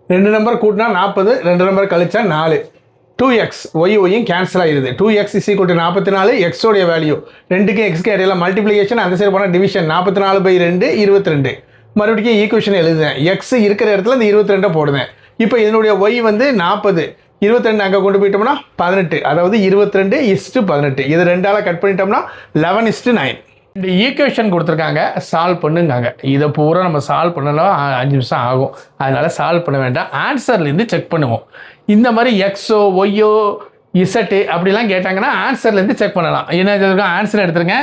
2 number கூட்டினா 40, 2 number கழிச்சா 4. 2x ஒய்யும் cancel ஆகிடுது. 2x = 44. எக்ஸோடைய வேல்யூ 2க்கும் எக்ஸ்க்கு இடையில மல்டிப்ளிகேஷன், அந்த சைடு போனால் டிவிஷன். 44/2 22. மறுபடியும் ஈக்குவேஷன் எழுதுறேன். எக்ஸ் இருக்கிற இடத்துல இந்த 22 போடுவேன். இப்போ இதனுடைய ஒய் வந்து 40, 22 அங்கே கொண்டு போயிட்டோம்னா 18, அதாவது 22:18. இது 2ஆல் கட் பண்ணிட்டோம்னா 11:9. இந்த ஈக்குவேஷன் கொடுத்துருக்காங்க, சால்வ் பண்ணுங்காங்க. இதை பூரா நம்ம சால்வ் பண்ணலாம் 5 நிமிஷம் ஆகும். அதனால் சால்வ் பண்ண வேண்டாம், ஆன்சர்லேருந்து செக் பண்ணுவோம். இந்த மாதிரி எக்ஸோ ஒய்யோ இசட்டு அப்படிலாம் கேட்டாங்கன்னா ஆன்சர்லேருந்து செக் பண்ணலாம். என்ன ஆன்சர் எடுத்துருங்க.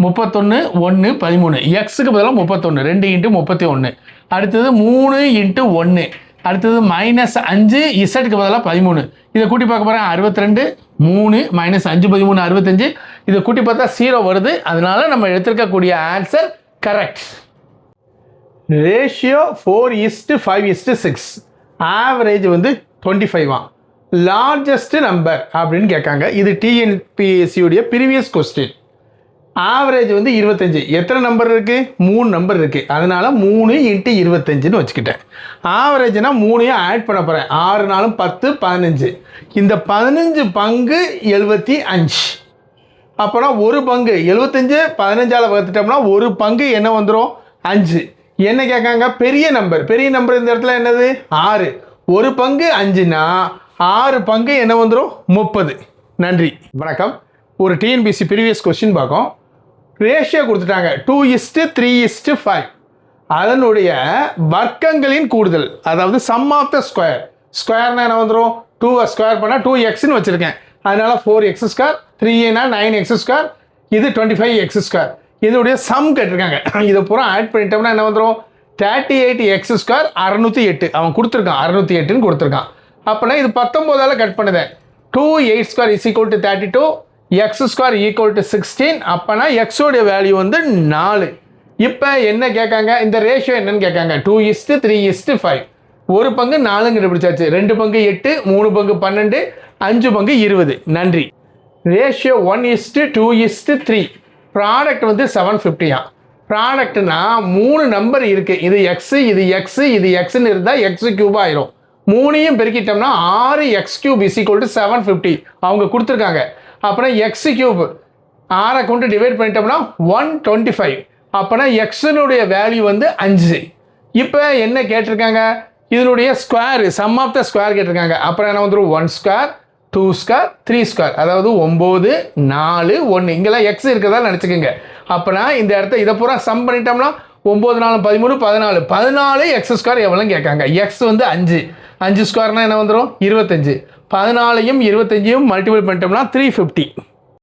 31 1 13. எக்ஸுக்கு பதிலாக 31, 2 × 31. அடுத்தது 3 × 1. அடுத்தது -5, இசட்டுக்கு பதிலாக 13. இதை கூட்டி பார்க்க போகிறேன். 62 3 -5 13 65. இதை கூட்டி பார்த்தா 0 வருது. அதனால நம்ம எடுத்துருக்கக்கூடிய ஆன்சர் கரெக்ட். ரேஷியோ 4:5:6. ஆவரேஜ் வந்து 25. லார்ஜஸ்ட் நம்பர் அப்படின்னு கேட்காங்க. இது டிஎன்பிஎஸ்சியுடைய ப்ரீவியஸ் கொஸ்டின். ஆவரேஜ் வந்து 25. எத்தனை நம்பர் இருக்குது? 3 நம்பர் இருக்குது. அதனால் 3 × 25ன்னு வச்சுக்கிட்டேன். ஆவரேஜ்னா 3ஐயும் ஆட் பண்ண போகிறேன். 6 4 10 15. இந்த 15 பங்கு 75. அப்போனா ஒரு பங்கு 75 15ஆல் வகுத்துட்டோம்னா ஒரு பங்கு என்ன வந்துடும்? 5. என்ன கேட்காங்க? பெரிய நம்பர். பெரிய நம்பர் இந்த இடத்துல என்னது? 6. ஒரு பங்கு 5னா 6 பங்கு என்ன வந்துடும்? 30. நன்றி, வணக்கம். ஒரு டிஎன்பிஎஸ்சி ப்ரீவியஸ் கொஸ்டின் பார்க்கும். ரேஷியோ கொடுத்துட்டாங்க 2:3:5. அதனுடைய வர்க்கங்களின் கூடுதல், அதாவது சம் ஆஃப் த ஸ்கொயர். ஸ்கொயர்னா என்ன வந்துடும்? 2 ஸ்கொயர் பண்ணால் 2xன்னு வச்சுருக்கேன். அதனால் 4x², 3னா 9x², இது 25x². இதனுடைய சம் கேட்டிருக்காங்க. இதை பூரா ஆட் பண்ணிட்டோம்னா என்ன வந்துடும்? 38x², 608. அவன் கொடுத்துருக்கான், 608ன்னு கொடுத்துருக்கான். அப்போனா இது 19ஆல் கட் பண்ணுதேன். 2 8² = 32, x² = 16. அப்போனா எக்ஸோடைய வேல்யூ வந்து 4. இப்போ என்ன கேட்காங்க? இந்த ரேஷியோ என்னன்னு கேட்காங்க. 2:3:5. ஒரு பங்கு 4 கண்டுபிடிச்சாச்சு. 2 பங்கு 8, 3 பங்கு 12, 5 பங்கு 20. நன்றி. ரேஷியோ 1:2:3. ப்ராடக்ட் வந்து 750. ப்ராடக்ட்னா 3 நம்பர் இருக்குது. இது எக்ஸு, இது எக்ஸு, இது எக்ஸ்ன்னு இருந்தால் x³ ஆயிரும். 3ஐயும் பெருக்கிட்டோம்னா 6x³ = 750 அவங்க கொடுத்துருக்காங்க. அப்புறம் x³ 6 கொண்டு டிவைட் பண்ணிட்டோம்னா 125. அப்போனா எக்ஸனுடைய வேல்யூ வந்து 5. இப்போ என்ன கேட்டிருக்காங்க? இதனுடைய square, sum of the square கேட்டிருக்காங்க. அப்புறம் என்ன வந்துடும்? 1², 2², 3². அதாவது 9 4 1. இங்கெல்லாம் எக்ஸ் இருக்கிறதா நினச்சிக்கோங்க. அப்போனா இந்த இடத்த இதை பூரா சம் பண்ணிட்டோம்னா 9 4 13 14. 14x² எவ்வளோன்னு கேட்காங்க. எக்ஸ் வந்து 5. 5² என்ன வந்துடும்? 25. 14ஐயும் 25ஐயும் மல்டிபிள் பண்ணிட்டோம்னா 350.